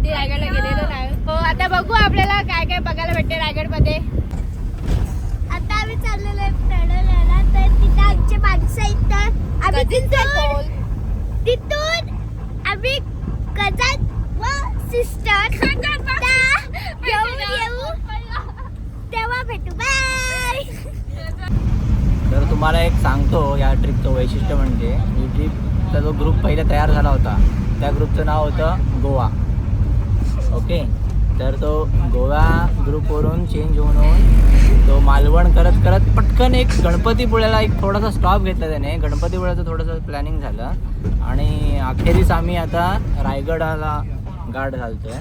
कधी रायगडला गेलेलो नाही. हो आता बघू आपल्याला काय काय बघायला भेटते रायगड मध्ये. आता आम्ही चाललेलो आहे तळवल्याला, तर तिथे आमचे माणसं आहेत. तर आम्ही तिथून आम्ही कझन व सिस्टर घेऊन येऊ, तेव्हा भेटू. बाय. तर तुम्हाला एक सांगतो या ट्रिपचं वैशिष्ट्य म्हणजे, ही ट्रिपचा जो ग्रुप पहिले तयार झाला होता त्या ग्रुपचं नाव होतं गोवा. ओके, तर तो गोवा ग्रुपवरून चेंज होऊन तो मालवण करत करत पटकन एक गणपतीपुळ्याला एक थोडासा स्टॉप घेतला त्याने. गणपतीपुळ्याचं थोडंसं प्लॅनिंग झालं आणि अखेरीस आम्ही आता रायगडाला गाठ घालतोय.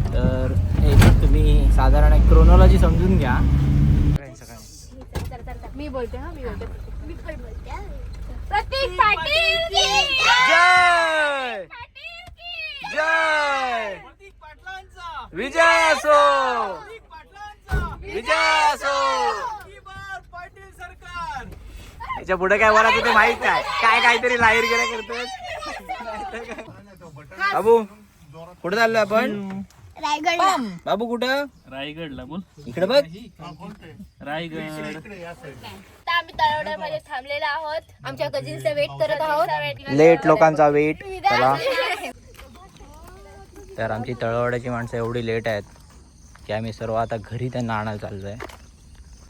तर एक तुम्ही साधारण एक क्रोनॉलॉजी समजून घ्या. मी बोलते. मी पण बोलते. प्रतीक पाटील की जय जय विजय असो, विजय असो. याच्या पुढे काय बोलायचं ते माहित नाही. काहीतरी लाहीर गेल्या करतोय. बाबू कुठे चाललोय आपण? रायगड. बाबू कुठं? रायगडला बोल. इकडे बघ. रायगड. आता आम्ही तळवड्यामध्ये थांबलेलो आहोत. आमच्या कझिनचा वेट करत आहोत. लेट लोकांचा वेट. चला. तर आमची तळवड्याची माणसं एवढी लेट आहेत की आम्ही सर्व आता घरी त्यांना आणायला चाललोय.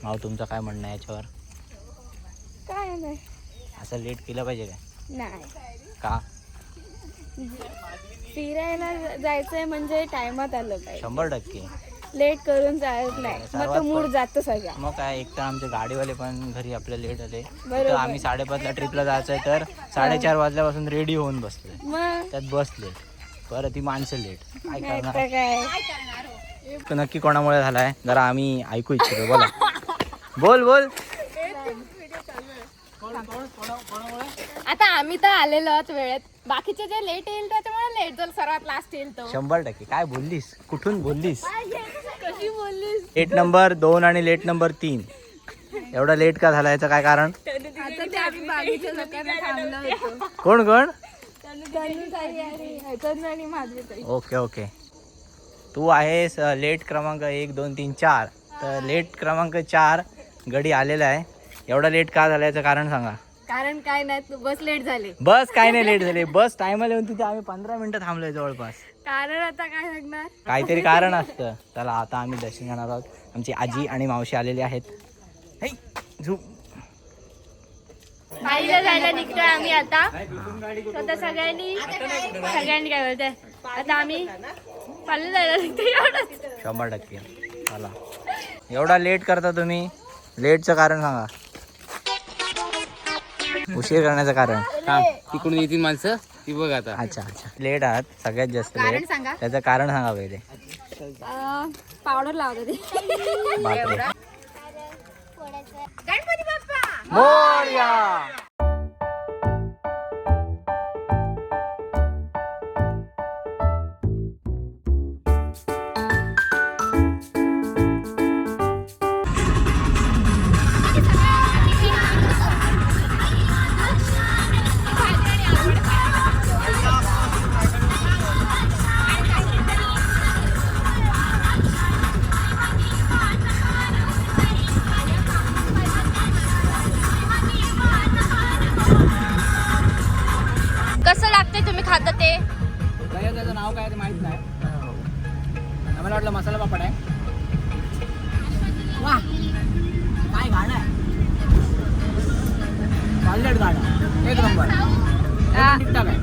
माव तुमचं काय म्हणणं आहे याच्यावर? काय नाही. असं लेट केलं पाहिजे काय? नाही, का? फिरायला जायचंय म्हणजे टायमात आलं पाहिजे. 100%. लेट करून जायच नाही, मग तो मूड जातो सगळा. मग काय, एक तर आमचे गाडीवाले पण घरी आपल्या लेट आले. बरोबर. तर आम्ही 5:30ला ट्रिपला जायचंय तर 4:30 वाजल्यापासून रेडी होऊन बसले. मग त्यात बस लेट, परत ती माणसं लेट. काय नाही करणार? तर काय. नक्की कोणामुळे झालाय जरा आम्ही ऐकू इच्छितो. बोला. बोल बोल. आता आम्ही तर आलेलो आहोत वेळेत. बाकीचे जे लेट येईल त्याच्यामुळे लेट जर सर्वात लास्ट येईल तो. 100%. काय बोललीस? कुठून बोललीस? कशी बोललीस? लेट नंबर 2 आणि लेट नंबर 3 एवढा लेट का झाला, याचं काय कारण? आता ते आम्ही बाकीच्या लोकांना थांबलो होतो. कोण कोण? आणि माझे. Okay okay. तू आहेस लेट क्रमांक 1 2 3 4. तर लेट क्रमांक 4 गडी आलेला आहे. एवढा लेट का झाला याचं कारण सांगा. कारण काय नाही, तू बस लेट झाली. बस काय नाही लेट झाली, बस टायमाला येऊन तिथे आम्ही 15 मिनिटं थांबलोय जवळपास. कारण आता काय सांगणार. काहीतरी कारण असतं. चला आता आम्ही दर्शन घेणार आहोत. आमची आजी आणि मावशी आलेली आहेत. हे, झोप. पाहिलं जायला निघतोय आम्ही आता. स्वतः सगळ्यांनी काय बोलतंय, आता आम्ही पाहिलं जायला निघतोय. एवढंच. 100%. चला. एवढा लेट करता तुम्ही, लेटचं कारण सांगा. उशीर करण्याचं कारण. तिकडून येतील माणसं ती बघ आता. अच्छा अच्छा. लेट आहात सगळ्यात जास्त कारण लेट. सांगा. त्याचं कारण सांगा पहिले. पावडर लावत होती. बापरे. गणपती बाप्पा मोरया. कसं लागतंय तुम्ही खाता ते? त्याचं नाव काय ते माहित नाही. आम्हाला वाटलं मसाला पापड आहे. वा काय गाणं आहे. चाललेट गाणं एक नंबर. टिकटॉक आहे.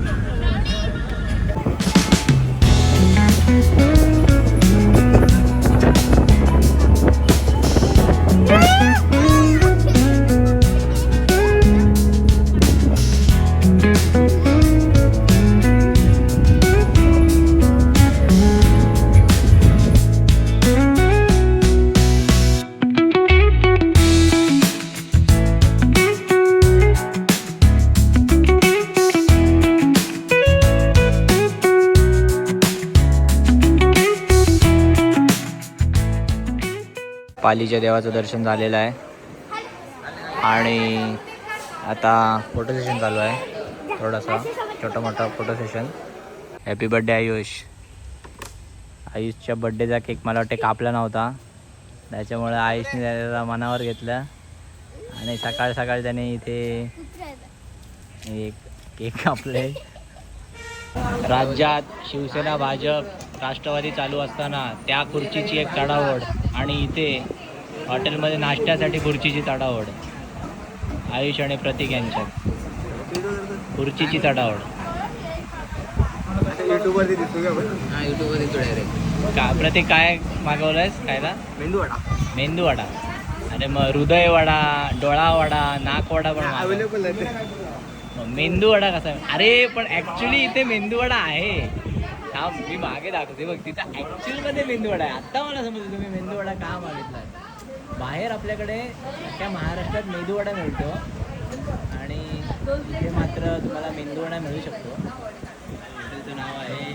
पालीच्या देवाचं दर्शन झालेलं आहे आणि आता फोटो सेशन चालू आहे. थोडासा छोटा मोठा photo session. Happy birthday Ayush. आयुषच्या बड्डेचा केक मला वाटते कापला नव्हता, त्याच्यामुळे आयुषने त्याला मनावर घेतलं आणि सकाळ सकाळ त्याने इथे एक केक कापले. राज्यात शिवसेना भाजप राष्ट्रवादी चालू असताना त्या खुर्चीची एक चढाओढ आणि इथे हॉटेलमध्ये नाश्त्यासाठी खुर्चीची चढाओढ. आयुष आणि प्रतीक यांच्यात खुर्चीची चढाओढ. का प्रतीक काय मागवलंयस खायला? मेंदू वडा. अरे मग हृदय वडा, डोळा वडा, नाक वडा पण अवेलेबल आहे. मेंदू वडा कसा? अरे पण ऍक्च्युली इथे मेंदू वडा आहे. हा मी मागे दाखवते बघ, तिथं ऍक्च्युअल मध्ये मेंदू वडा आहे. आता मला समजलं तुम्ही मेंदू वडा का मागितलाय. बाहेर आपल्याकडे त्या महाराष्ट्रात मेंदू वडा मिळतो आणि इथे मात्र तुम्हाला मेंदू वडा मिळू शकतो. हॉटेलचं नाव आहे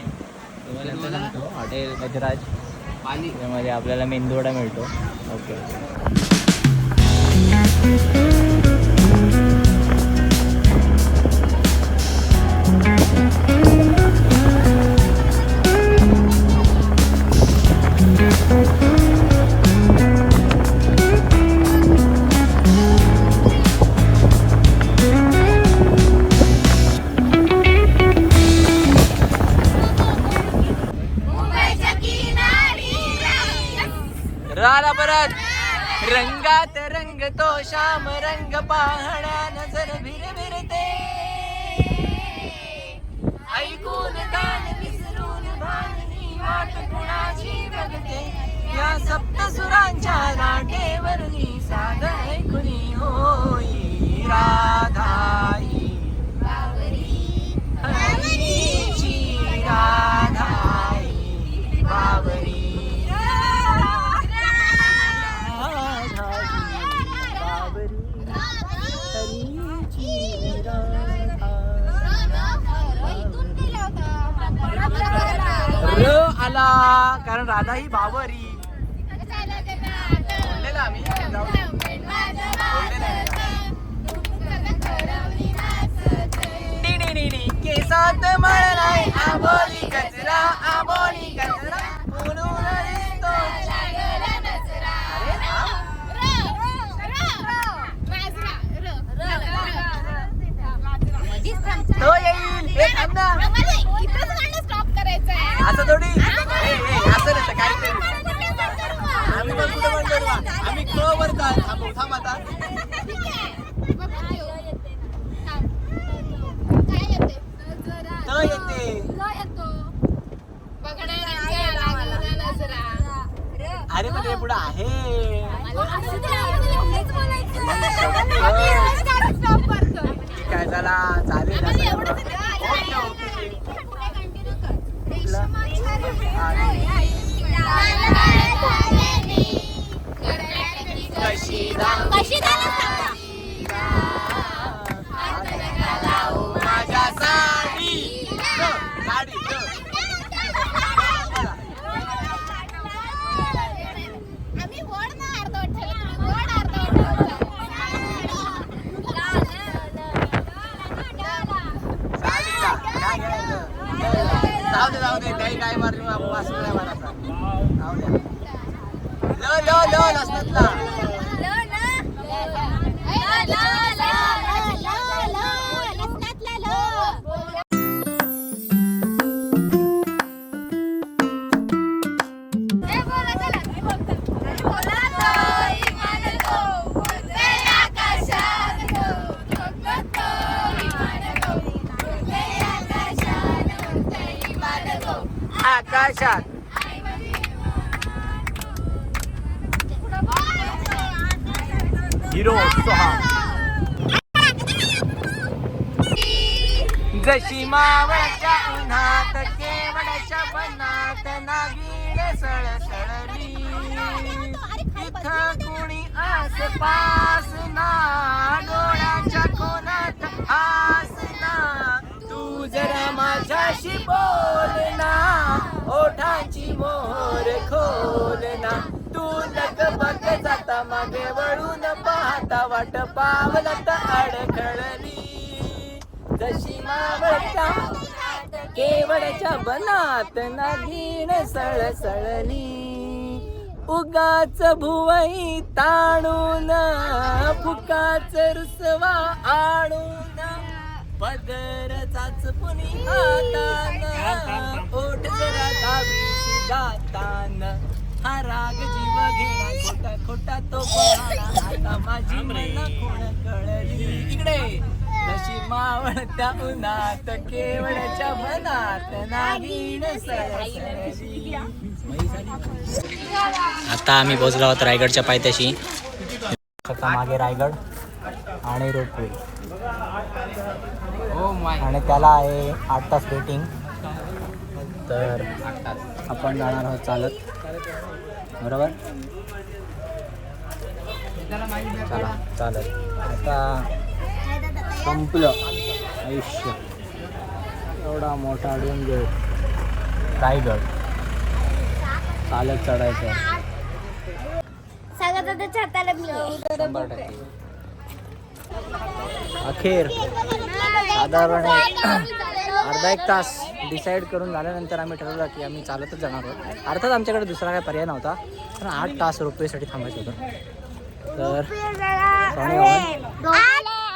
तुम्हाला सांगतो, हॉटेल गजराज पाली. त्यामध्ये आपल्याला मेंदू वडा मिळतो. ओके. राला परत रंगात रंगतो श्याम रंग पाहण्या नजर भिरभिरते. ऐकून कान विसरून भाननी वाट कुणाची बघते. या सप्तसुरांच्या लाटेवरनी साध ऐकुनी होई राधाई हरीची राधाई बावरी. आला कारण राधा ही बावरी. केसात मळलाय आबोली कचरा, आबोली कचरा म्हणून दिसतो. तो येईल हे थांब ना. असं थोडी असं नसतं काय. आम्ही पण कुठं पण करू, आम्ही वर थांबू. थांब आता. अरे पण हे पुढं आहे. काय झाला चालेल. माझ्या साडी साडी जाऊ दे काही काय मारली लो लसणातला. आकाशात हिरो जशी मावळच्या उन्हात केवळच्या बनात नागिण सळसळली. तिथं कुणी आसपास ना डोळ्याच्या कोणात आसना. तू जरा माझ्याशी बोल ना, ओठांची मोहर खोल ना. तू लगबग जाता मागे वळून पाहता वाट पावलात अडखळली. जशी मावळता केवडच्या बनात नागिण सळसळली उगाच भुवई ताणून फुकाच रुसवा आणून पदरचाच पुनी हातान ओठ जरा दाबीशी दातान हा राग जीव घेणा खोटा खोटा तो पहाणा आता माझी मन कोण कळली इकडे जशी मावळत्या उन्हात केवळच्या मनात नागिण सळसळली. आता आम्ही पोहोचलो आहोत रायगडच्या पायथ्याशी. मागे रायगड आणि रोपवे आणि त्याला आहे 8 तास वेटिंग. तर आपण जाणार आहोत चालत बरोबर. चला चालत. आता संपलं आयुष्य. एवढा मोठा डोंगर रायगड चालत चढायचं. सांगत होते छाताला मी 100%. अखेर साधारण अर्धा एक तास डिसाईड करून झाल्यानंतर आम्ही ठरवलं की आम्ही चालतच जाणार आहोत. अर्थात आमच्याकडे दुसरा काय पर्याय नव्हता पण 8 तास रोपवेसाठी थांबायचं होतं. तर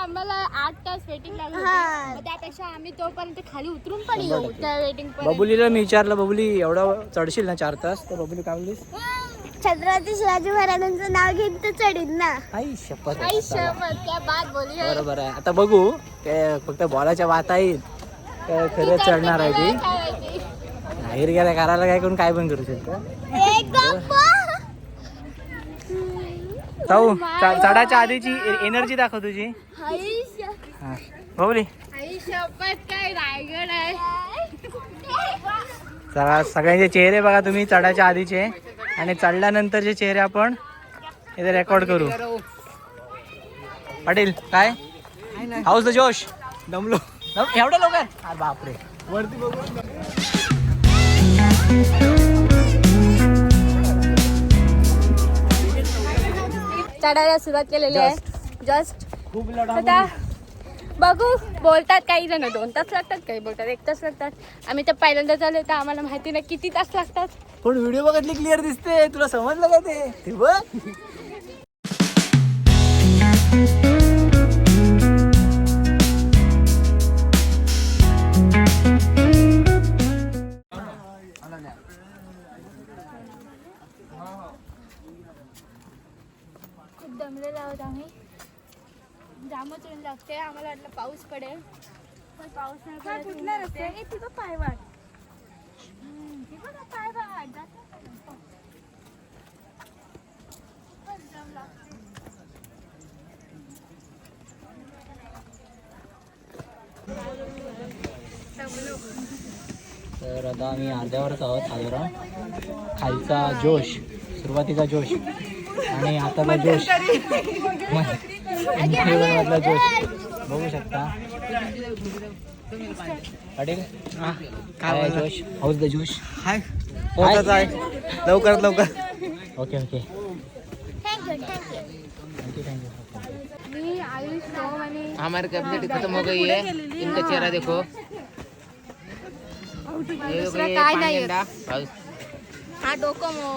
आम्हाला 8 तास वेटिंग लागली होती. त्यापेक्षा आम्ही तोपर्यंत खाली उतरून पण येऊ त्या वेटिंग. बबुलीला मी विचारलं, बबुली एवढं चढशील ना 4 तास? तर बबुली काय बोललीस? छत्रपती शिवाजी महाराजांचं नाव घेऊन तर चढील ना. आई शपथ. क्या बात बोली. बरोबर आहे. आता बघू ते फक्त बॉलाच्या वाता येईल खरंच चढणार आहे ती. बाहेर गेला करायला काय करून काय पण करू शकतो. जाऊ चढाच्या आधीची एनर्जी दाखव तुझी. हा बबुली काय रायगड आहे. सगळ्यांचे चेहरे बघा तुम्ही चढायच्या आधीचे आणि चढल्यानंतरचे चेहरे आपण इथे रेकॉर्ड करू. पाटील काय हाऊस द जोश? दमलो एवढं लोक आहे. बापरे वरती बघू. चढायला सुरुवात केलेली आहे जस्ट. आता बघू. बोलतात काही जण 2 तास लागतात, काही बोलतात 1 तास लागतात. आम्ही तर पहिल्यांदा चालू तर आम्हाला माहिती नाही किती तास लागतात. पण व्हिडिओ बघितली क्लिअर दिसते. तुला समजलं का ते बघ. खूप दमलेलो आहोत आम्ही. जामच ऊन लागते. आम्हाला वाटलं पाऊस पडेल पण पाऊस नाही पडत. कुठला रस्ता आहे? तिथं पायवाट. पायवाट तर आता आम्ही अर्ध्यावरच आहोत साधारण. खालचा जोश, सुरुवातीचा जोश आणि आताचा जोश, मधला जोश बघू शकता. पाटील काय जोश? हाऊस द जोश? हाय लवकरात लवकर. Okay okay thank you. मी आयुष सोम आणि हमारी कैपेसिटी खत्म हो गई है. इनका चेहरा देखो. दुसरा काय नाही. हा डोकोमो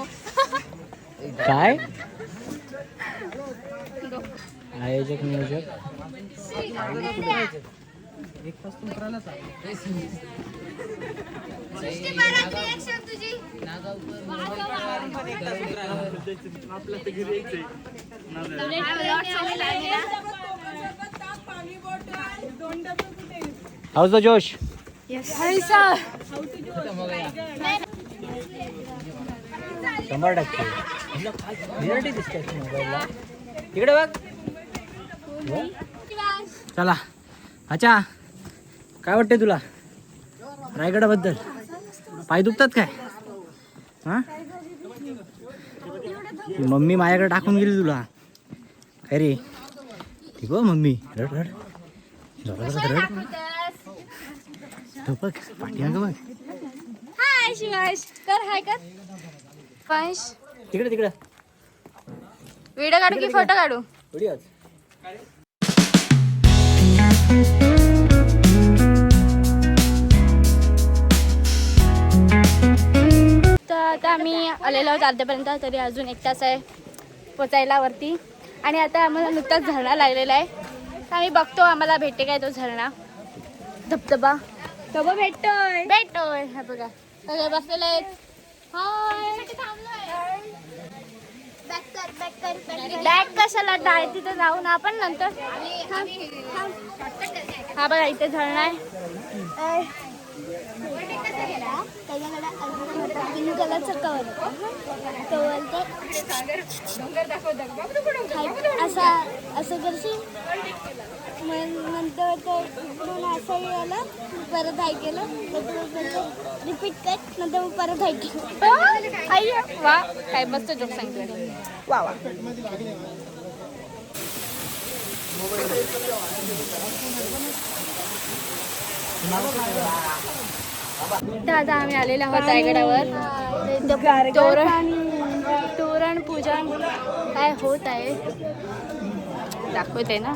काय आयोजक नियोजक हाऊस द जोश? 100% रिअलिटी दिसते मोबाईलला. इकडे बघ. चला अच्छा काय वाटते तुला रायगडाबद्दल? पाय दुखतात काय? हा मम्मी माझ्याकडे टाकून गेली तुला काय रे? ठीक हो मम्मी. रड रड रड बघ पाठी बघ. हाय शिवाश कर. हाय कर पंश. तिकडे तिकडे व्हिडिओ काढू की फोटो काढू? व्हिडिओ. आता आम्ही आलेलो आहोत अर्ध्यापर्यंत, तरी अजून 1 तास आहे पोचायला वरती. आणि आता आम्हाला नुकताच झरणा लागलेला आहे, तर आम्ही बघतो आम्हाला भेटते काय तो झरणा, धबधबा भेटतोय. हा बघा सगळे बसलेले आहेत. हाय, बॅग कशाला डाय, तिथे जाऊ ना आपण नंतर. हा बघा इथे झरणा आहे. पिंक कलरचं कवर असं करशील, मग नंतर असं गेलं, परत हाय केलं, रिपीट कर, नंतर मग परत हाय केलं. वा काय मस्त जोक सांगितलं. वा वा. तर आता आम्ही आलेलो आहोत रायगडावर. तोरण पूजन काय होत आहे दाखवते ना.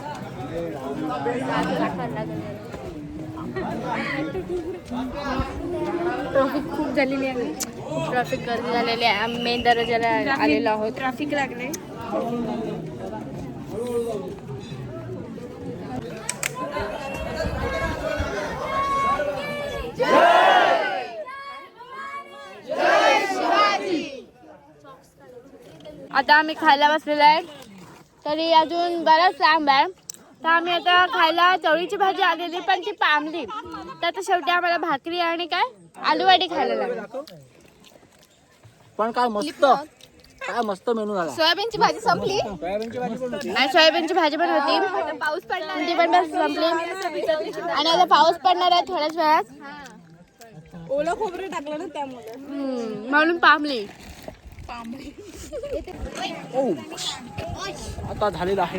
ट्रॉफिक खूप झालेली आहे, ट्रॅफिक गर्दी झालेली आहे. आम्ही मेन दरवाजाला आलेलो आहोत. ट्रॅफिक लागले. आता आम्ही खायला बसलेलो आहे, तरी अजून बराच लांब आहे. तर आम्ही आता खायला चवळीची भाजी आलेली, पण ती पामली. तर आता शेवटी आम्हाला भाकरी आणि काय आलूवाडी खायला लागली. पण काय मस्त मेनू झाला. सोयाबीनची भाजी संपली आणि सोयाबीनची भाजी पण होती, पाऊस पडला ती पण बस संपली. आणि आता पाऊस पडणार आहे थोड्याच वेळात. ओलं खोबरं टाकलं ना त्यामुळे म्हणून पामली. आता झालेलं आहे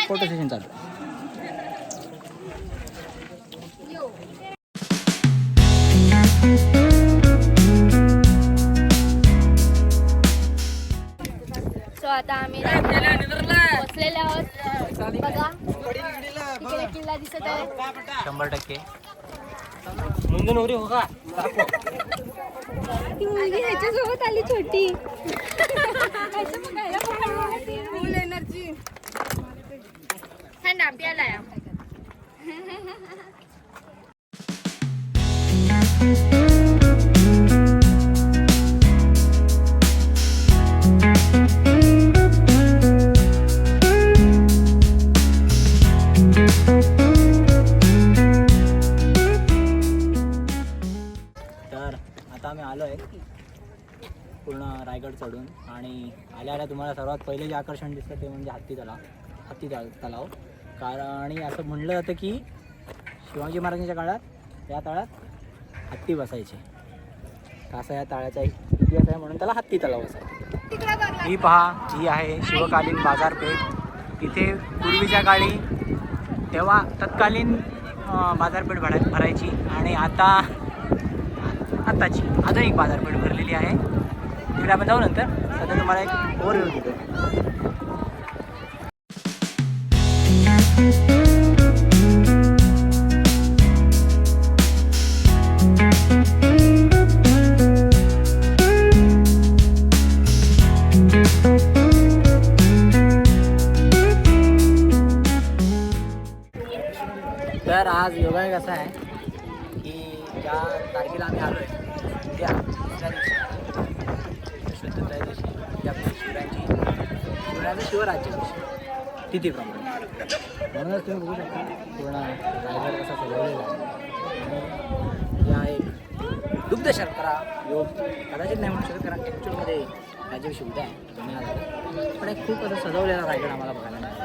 फोटो सेशन चालू. सो आता आम्ही पोचलेले आहोत. बघा तिकडे किल्ला दिसत आहे. 100% मुंदून उरी हो का. ती मुलगी ह्याच्यासोबत आली छोटी. फुल एनर्जी. थंड प्यायला या. आता आम्ही आलो आहे पूर्ण रायगड चढून. आणि आल्या तुम्हाला सर्वात पहिले जे आकर्षण दिसतं ते म्हणजे हत्ती तलाव. कारण आणि असं म्हणलं जातं की शिवाजी महाराजांच्या काळात या तळ्यात हत्ती बसायचे. असा या तळ्याचा इतिहास आहे, म्हणून त्याला हत्ती तलाव असायचा. ही पहा, ही आहे शिवकालीन बाजारपेठ. इथे पूर्वीच्या काळी तेव्हा तत्कालीन बाजारपेठ भरायची. आणि आताची एक बाजारपेठ भरलेली आहे. तिकडे आपण जाऊ नंतर. सध्या तुम्हाला एक ओव्हरव्ह्यू देतो. तर आज योगायोग असा आहे की ज्या तारखेला आम्ही आलो आहे त्या दुसऱ्या दिवशी शुद्धता दिवशी म्हणजे आपली शिवरायांचं शिवराज्य दिवशी तिथीप्रमाणे. म्हणूनच तुम्ही बघू शकता पूर्ण रायगड कसा सजवलेला आहे. आणि या एक दुग्ध शर्करा योग कदाचित नाही म्हणू शकत, कारण ॲक्च्युअलमध्ये राज्याविषयी उद्या आहे तुम्ही आला, पण एक खूप असं सजवलेला रायगड आम्हाला बघायला मिळाला.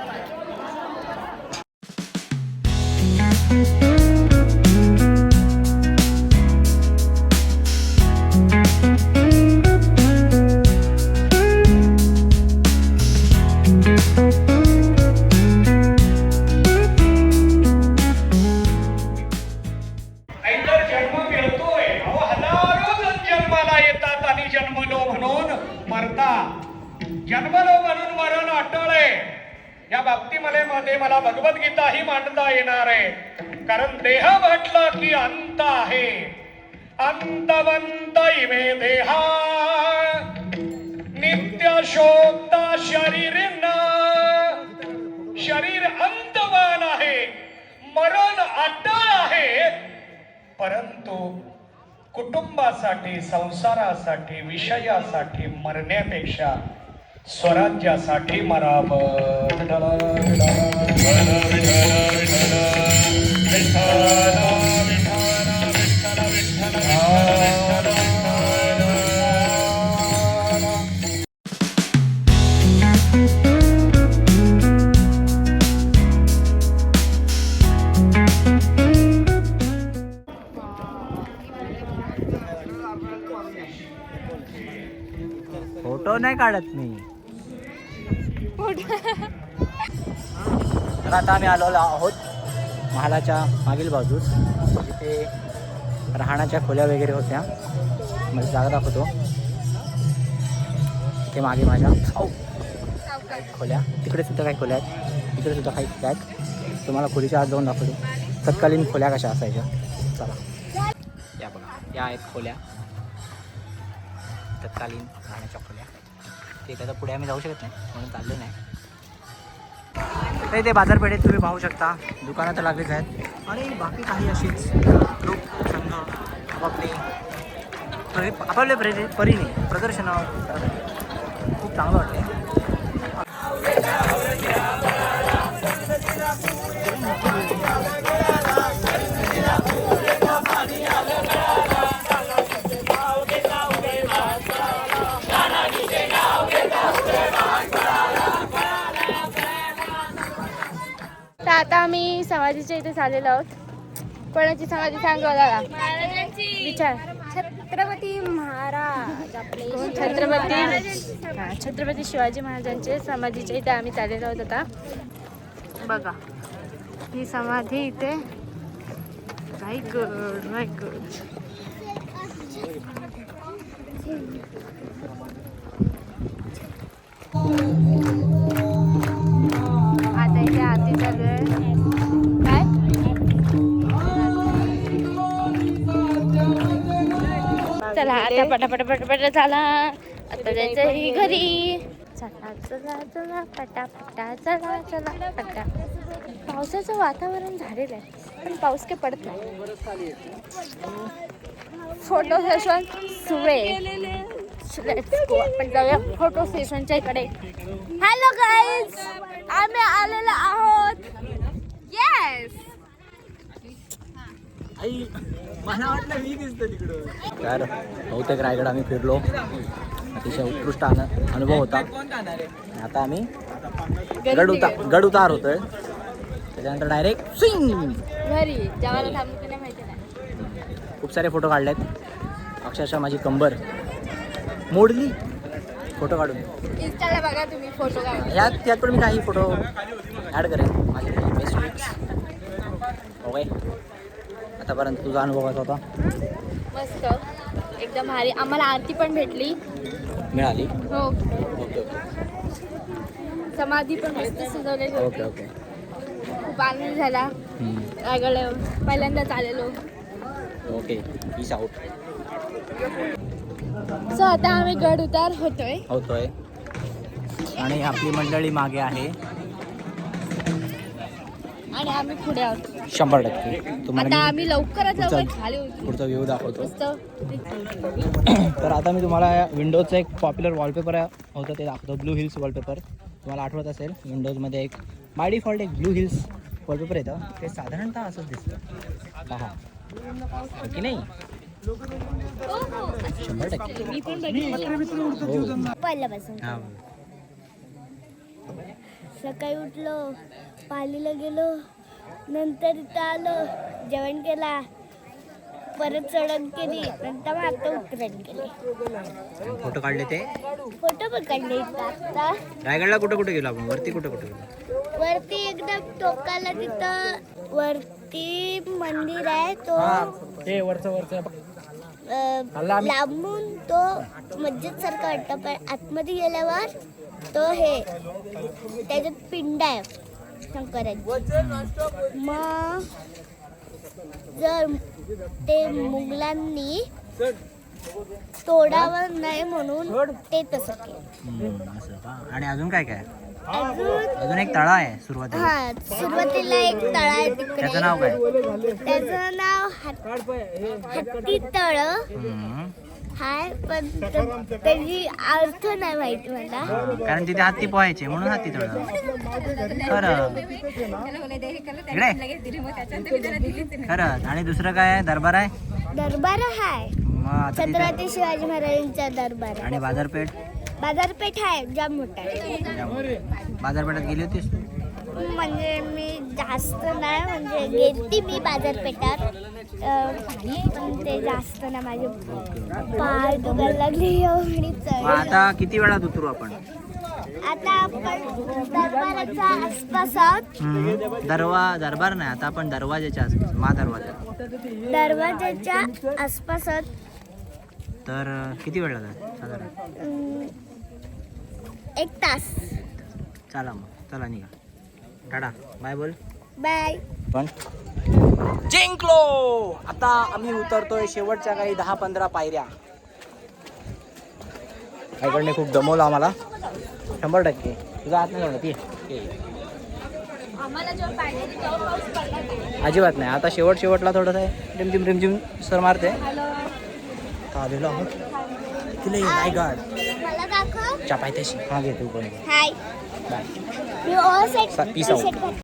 जन्मलो म्हणून मरण अटळ आहे. या बाबतीमध्ये मला भगवद्गीता ही मांडता येणार आहे. कारण देह म्हटलं की अंत आहे. अंतवंत अंत इमे देहा नित्य शोकता शरीर न शरीर अंतवान आहे मरण अटळ आहे परंतु कुटुंबासाठी संसारासाठी विषयासाठी मरण्यापेक्षा स्वराज्यासाठी मरावं. विठ्ठल, विठ्ठल, विठ्ठल, विठ्ठल, विठ्ठल, विठ्ठल, विठ्ठल, विठ्ठल, फोटो नाही काढत मी. तर आता आम्ही आलो आहोत महालाच्या मागील बाजूस जिथे राहण्याच्या खोल्या वगैरे होत्या. मला जागा दाखवतो. ते मागे माझ्या खोल्या तिकडे सुद्धा काही खोल्या आहेत तिकडे सुद्धा काही खोल्या आहेत. तुम्हाला खोलीच्या आत जाऊन दाखवतो तत्कालीन खोल्या कशा असायच्या. चला या बघा या आहेत खोल्या तत्कालीन राहण्याच्या खोल्या. ते त्याच्या पुढे आम्ही जाऊ शकत नाही म्हणून चाललो नाही. तर इथे बाजारपेठेत तुम्ही पाहू शकता दुकानं तर लागलीच आहेत आणि बाकी काही अशीच लोक संघ आपापल्या परीने प्रदर्शनं खूप चांगलं वाटते. तर आता आम्ही समाधीच्या इथे चाललेलो आहोत. कोणाची समाधी सांग बघा. विचार. छत्रपती महाराज आपले छत्रपती शिवाजी महाराजांचे समाधीच्या इथे आम्ही चाललेलो आहोत. आता बघा ही समाधी इथे. रायगड आता इथे आरती चालू आहे. काय चला आता पटापट चला आता जायचं घरी. चला चला चला पटापटा चला चला पटा. पावसाचं वातावरण झालेलं आहे पण पाऊस काही पडत नाही. फोटो सेशन सुरे. आपण जाऊया फोटो सेशनच्या इकडे. हॅलो गाईज आम्ही आलेलो आहोत. येस मला वाटलं मी दिसतो तिकडं. तर बहुतेक रायगड आम्ही फिरलो. अतिशय उत्कृष्ट अनुभव होता. आता आम्ही गड उतार होतोय त्याच्यानंतर डायरेक्ट स्विंग घरी जेवायला थांबू की नाही माहिती नाही. खूप सारे फोटो काढलेत. अक्षरशः माझी कंबर मोडली फोटो काढून. इंस्टाला बघा तुम्ही फोटो काढा. यात पण मी काही फोटो ॲड करेन माझे बेस्ट पिक्स. ओके आतापर्यंत तुझा अनुभव कसा होता. मस्त एकदम भारी. आम्हाला आरती पण भेटली मिळाली. हो. ओके ओके समाधी पण मस्त सजवलेली ओके होती. ओके खूप आनंद झाला. रायगड पहिल्यांदाच आलेलो. Okay peace out. सो आता आम्ही गड उतार होतोय आणि आपली मंडळी मागे आहे आणि आम्ही पुढे आहोत 100%. आता तुम्हाला आम्ही लवकरात लवकर खाली उतरू. पुढचा व्ह्यू दाखवतो. मस्त. तर आता मी तुम्हाला विंडोजचं एक पॉप्युलर वॉलपेपर होतं ते दाखवतो. Blue hills wallpaper. तुम्हाला आठवत असेल विंडोजमध्ये एक बाय डिफॉल्ट एक ब्लू हिल्स वॉलपेपर येतं. ते साधारणतः असंच दिसतं पहा की नाही. 100%. मी पण बघितलं. पहिल्यापासून हां सकाळी उठलो पालीला गेलो नंतर इथं आलो जेवण केला परत चढण केली नंतर मग आता उतरण केली. फोटो काढले ते. फोटो पण काढले इथं आता. रायगडला कुठं कुठे गेलो आपण. वरती कुठं गेलो. वरती एकदम टोकाला तिथं वरती मंदिर आहे तो ते वरचं लांबून तो मस्जिद सारखं वाटतं पण आतमध्ये गेल्यावर तो हे त्याच्यात पिंड आहे शंकराची. मग जर ते मुघलांनी तोडावर नाही म्हणून ते तसं केलं. असं का? आणि अजून काय काय? अजून एक तळा आहे सुरुवातीला. हा सुरुवातीला एक तळ आहे तिकडे. त्याचं नाव काय? त्याचं नाव हत्ती तळ हम्म. हाय, पण त्याची अर्थ नाही माहिती मला. कारण तिथे हत्ती पोहायचे म्हणून हत्ती तळ. खरं इकडे खरं. आणि दुसरं काय आहे? दरबार आहे. दरबार हाय, मग आता तिथे छत्रपती शिवाजी महाराजांचा दरबार. आणि बाजारपेठ. बाजारपेठ आहे, जाम मोठा आहे. बाजारपेठात गेली होतीस तू? म्हणजे मी जास्त नाही, म्हणजे गेलती मी बाजारपेठात, पण ते जास्त ना माझे पाय दुखायला लागले एवढी मग चढ. आता किती वेळात उतरू आपण? आता आपण दरबाराच्या आसपास आहोत. दरबार नाही, आता आपण दरवाजाच्या आसपास. महादरवाजा. दरवाजाच्या आसपास आहोत. तर किती वेळ लागेल साधारण? 1 तास. चला मग, चला निघा. टाटा, बाय बोल. बाय. पण जिंकलो. आता आम्ही उतरतोय शेवटच्या काही 10-15 पायऱ्या. आईकडने खूप दमवलं आम्हाला 100%. तुझा हात नाही जाणार अजिबात नाही. आता शेवटला थोडंसं आहे रिमझिम सर मारते. आलेलो आहोत तिला रायगड मला दाखव. च्या पायथ्याशी. हा घे तू पण. हाय. बाय. मी all set Peace out. T-shirt घातली.